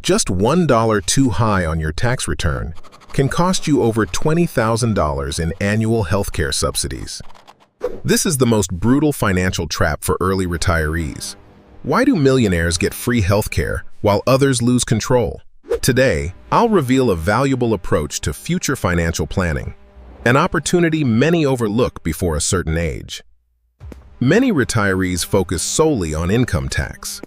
Just $1 too high on your tax return can cost you over $20,000 in annual healthcare subsidies. This is the most brutal financial trap for early retirees. Why do millionaires get free healthcare while others lose control? Today, I'll reveal a valuable approach to future financial planning, an opportunity many overlook before a certain age. Many retirees focus solely on income tax.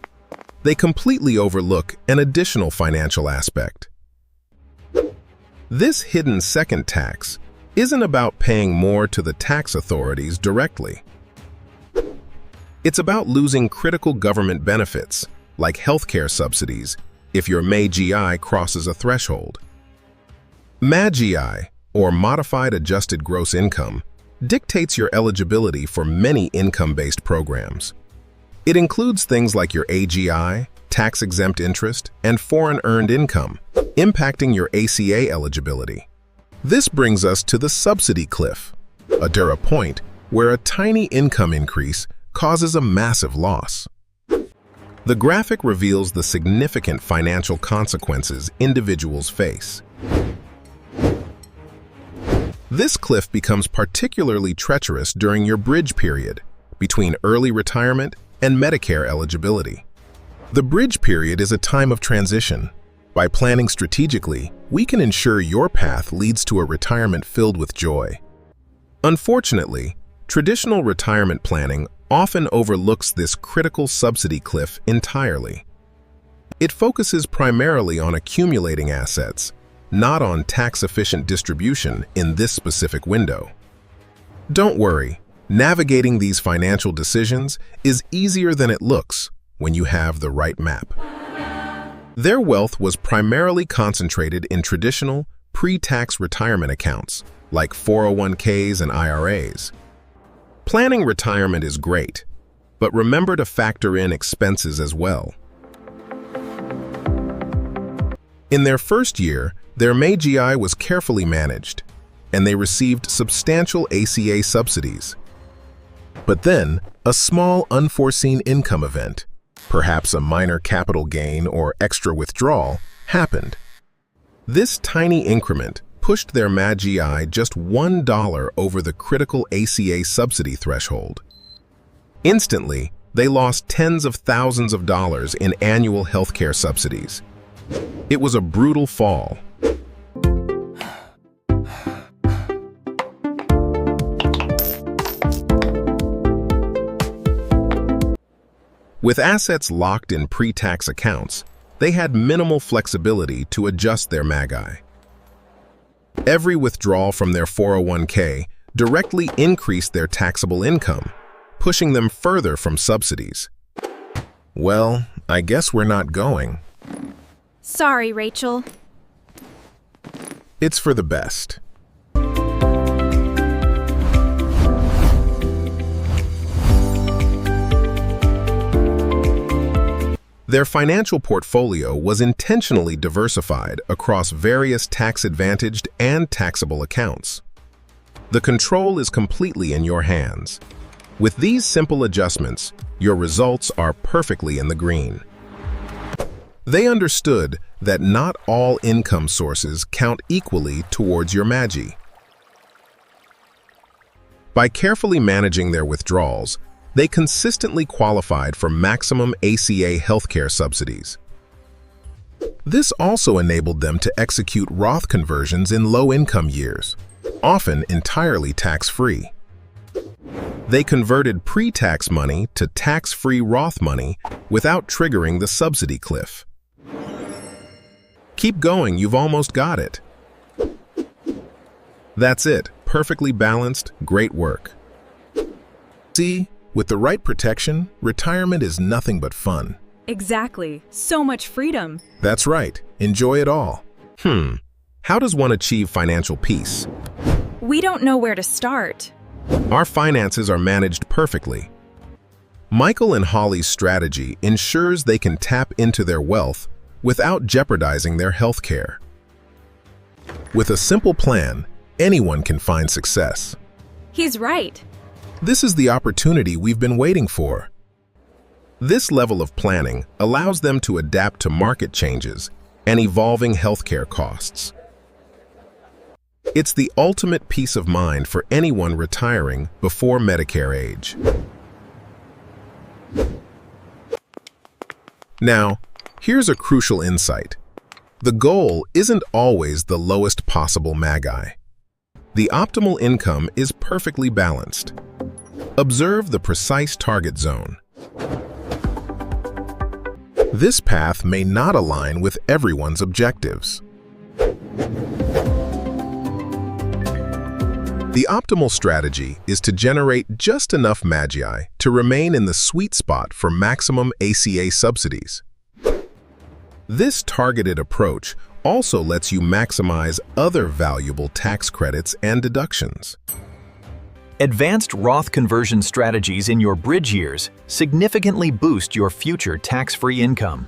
They completely overlook an additional financial aspect. This hidden second tax isn't about paying more to the tax authorities directly. It's about losing critical government benefits, like healthcare subsidies, if your MAGI crosses a threshold. MAGI, or Modified Adjusted Gross Income, dictates your eligibility for many income-based programs. It includes things like your AGI, tax-exempt interest, and foreign earned income, impacting your ACA eligibility. This brings us to the subsidy cliff, a dura point where a tiny income increase causes a massive loss. The graphic reveals the significant financial consequences individuals face. This cliff becomes particularly treacherous during your bridge period, between early retirement and Medicare eligibility. The bridge period is a time of transition. By planning strategically, we can ensure your path leads to a retirement filled with joy. Unfortunately, traditional retirement planning often overlooks this critical subsidy cliff entirely. It focuses primarily on accumulating assets, not on tax-efficient distribution in this specific window. Don't worry, navigating these financial decisions is easier than it looks when you have the right map. Their wealth was primarily concentrated in traditional, pre-tax retirement accounts, like 401ks and IRAs. Planning retirement is great, but remember to factor in expenses as well. In their first year, their MAGI was carefully managed, and they received substantial ACA subsidies. But then, a small unforeseen income event, perhaps a minor capital gain or extra withdrawal, happened. This tiny increment pushed their MAGI just $1 over the critical ACA subsidy threshold. Instantly, they lost tens of thousands of dollars in annual healthcare subsidies. It was a brutal fall. With assets locked in pre-tax accounts, they had minimal flexibility to adjust their MAGI. Every withdrawal from their 401k directly increased their taxable income, pushing them further from subsidies. Well, I guess we're not going. Sorry, Rachel. It's for the best. Their financial portfolio was intentionally diversified across various tax-advantaged and taxable accounts. The control is completely in your hands. With these simple adjustments, your results are perfectly in the green. They understood that not all income sources count equally towards your MAGI. By carefully managing their withdrawals, they consistently qualified for maximum ACA healthcare subsidies. This also enabled them to execute Roth conversions in low-income years, often entirely tax-free. They converted pre-tax money to tax-free Roth money without triggering the subsidy cliff. Keep going, you've almost got it. That's it, perfectly balanced, great work. See? With the right protection, retirement is nothing but fun. Exactly. So much freedom. That's right. Enjoy it all. How does one achieve financial peace? We don't know where to start. Our finances are managed perfectly. Michael and Holly's strategy ensures they can tap into their wealth without jeopardizing their health care. With a simple plan, anyone can find success. He's right. This is the opportunity we've been waiting for. This level of planning allows them to adapt to market changes and evolving healthcare costs. It's the ultimate peace of mind for anyone retiring before Medicare age. Now, here's a crucial insight. The goal isn't always the lowest possible MAGI. The optimal income is perfectly balanced. Observe the precise target zone. This path may not align with everyone's objectives. The optimal strategy is to generate just enough MAGI to remain in the sweet spot for maximum ACA subsidies. This targeted approach also lets you maximize other valuable tax credits and deductions. Advanced Roth conversion strategies in your bridge years significantly boost your future tax-free income.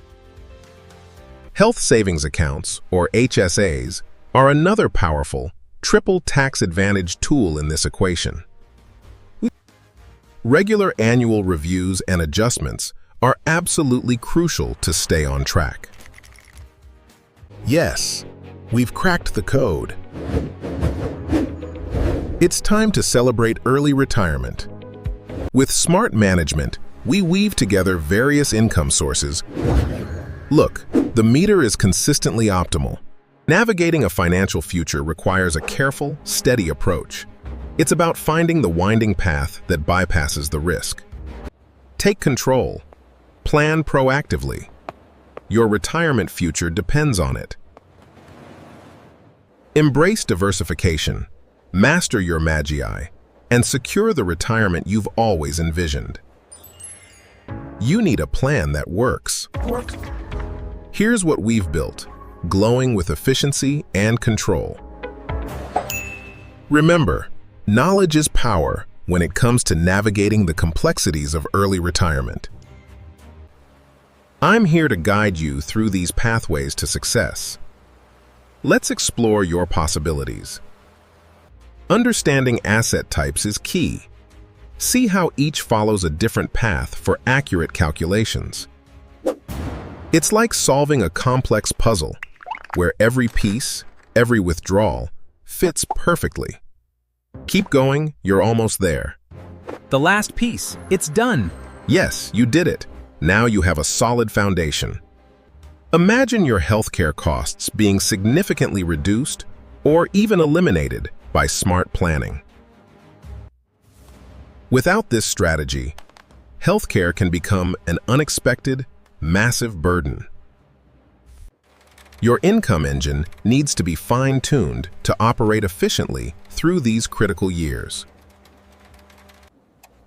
Health savings accounts, or HSAs, are another powerful, triple tax advantage tool in this equation. Regular annual reviews and adjustments are absolutely crucial to stay on track. Yes, we've cracked the code. It's time to celebrate early retirement. With smart management, we weave together various income sources. Look, the meter is consistently optimal. Navigating a financial future requires a careful, steady approach. It's about finding the winding path that bypasses the risk. Take control. Plan proactively. Your retirement future depends on it. Embrace diversification, master your MAGI, and secure the retirement you've always envisioned. You need a plan that works. Here's what we've built, glowing with efficiency and control. Remember, knowledge is power when it comes to navigating the complexities of early retirement. I'm here to guide you through these pathways to success. Let's explore your possibilities. Understanding asset types is key. See how each follows a different path for accurate calculations. It's like solving a complex puzzle, where every piece, every withdrawal, fits perfectly. Keep going, you're almost there. The last piece, it's done. Yes, you did it. Now you have a solid foundation. Imagine your healthcare costs being significantly reduced or even eliminated by smart planning. Without this strategy, healthcare can become an unexpected, massive burden. Your income engine needs to be fine-tuned to operate efficiently through these critical years.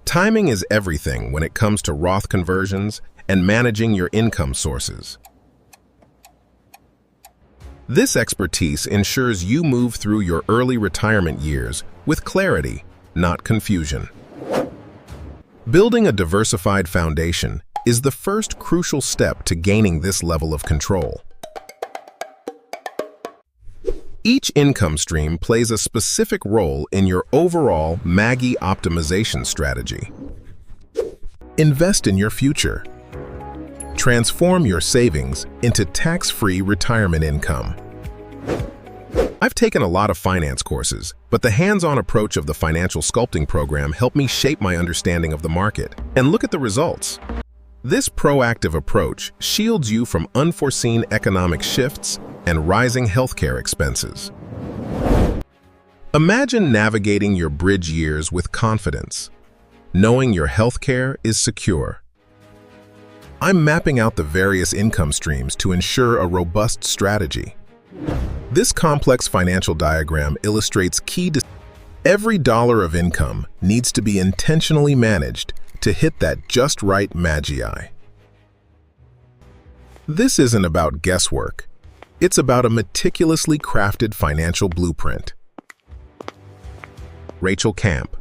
Timing is everything when it comes to Roth conversions and managing your income sources. This expertise ensures you move through your early retirement years with clarity, not confusion. Building a diversified foundation is the first crucial step to gaining this level of control. Each income stream plays a specific role in your overall MAGI optimization strategy. Invest in your future. Transform your savings into tax-free retirement income. I've taken a lot of finance courses, but the hands-on approach of the financial sculpting program helped me shape my understanding of the market. And look at the results. This proactive approach shields you from unforeseen economic shifts and rising healthcare expenses. Imagine navigating your bridge years with confidence, knowing your healthcare is secure. I'm mapping out the various income streams to ensure a robust strategy. This complex financial diagram illustrates every dollar of income needs to be intentionally managed to hit that just right MAGI. This isn't about guesswork. It's about a meticulously crafted financial blueprint. Rachel Camp,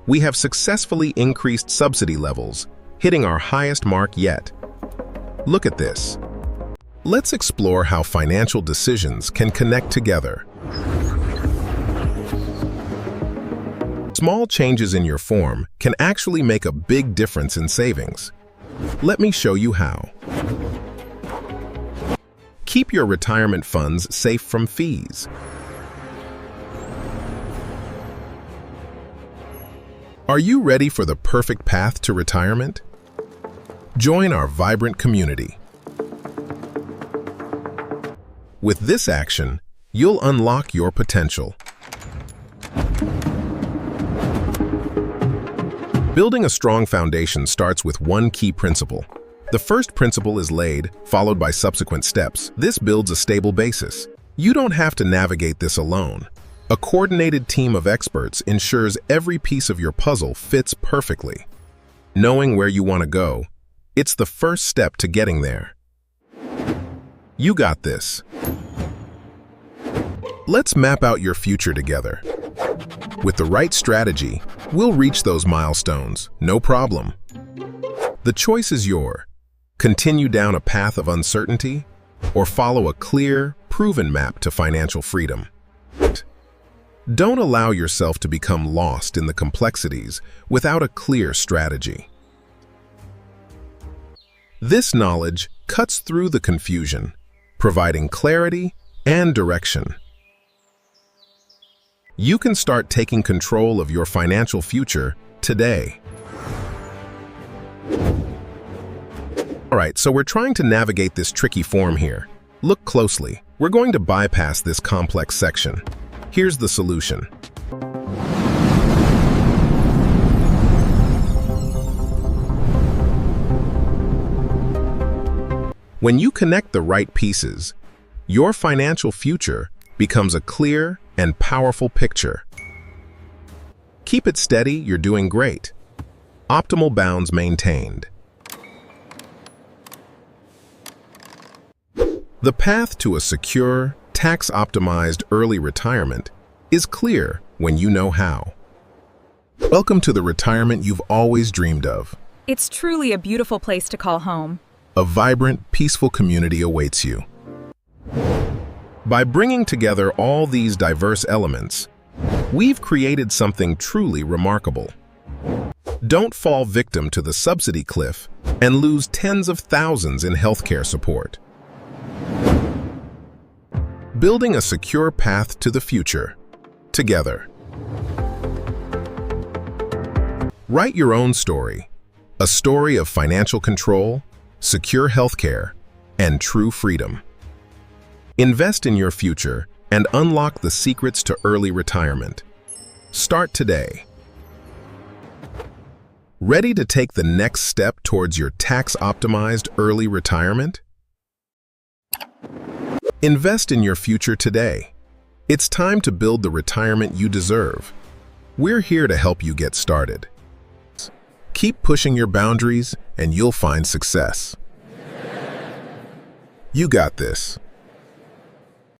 we have successfully increased subsidy levels, hitting our highest mark yet. Look at this. Let's explore how financial decisions can connect together. Small changes in your form can actually make a big difference in savings. Let me show you how. Keep your retirement funds safe from fees. Are you ready for the perfect path to retirement? Join our vibrant community. With this action, you'll unlock your potential. Building a strong foundation starts with one key principle. The first principle is laid, followed by subsequent steps. This builds a stable basis. You don't have to navigate this alone. A coordinated team of experts ensures every piece of your puzzle fits perfectly. Knowing where you want to go, it's the first step to getting there. You got this. Let's map out your future together. With the right strategy, we'll reach those milestones, no problem. The choice is yours. Continue down a path of uncertainty, or follow a clear, proven map to financial freedom. Don't allow yourself to become lost in the complexities without a clear strategy. This knowledge cuts through the confusion, providing clarity and direction. You can start taking control of your financial future today. All right, so we're trying to navigate this tricky form here. Look closely. We're going to bypass this complex section. Here's the solution. When you connect the right pieces, your financial future becomes a clear and powerful picture. Keep it steady, you're doing great. Optimal bounds maintained. The path to a secure, tax-optimized early retirement is clear when you know how. Welcome to the retirement you've always dreamed of. It's truly a beautiful place to call home. A vibrant, peaceful community awaits you. By bringing together all these diverse elements, we've created something truly remarkable. Don't fall victim to the subsidy cliff and lose tens of thousands in healthcare support. Building a secure path to the future, together. Write your own story, a story of financial control, secure healthcare, and true freedom. Invest in your future and unlock the secrets to early retirement. Start today. Ready to take the next step towards your tax-optimized early retirement? Invest in your future today. It's time to build the retirement you deserve. We're here to help you get started. Keep pushing your boundaries and you'll find success. You got this.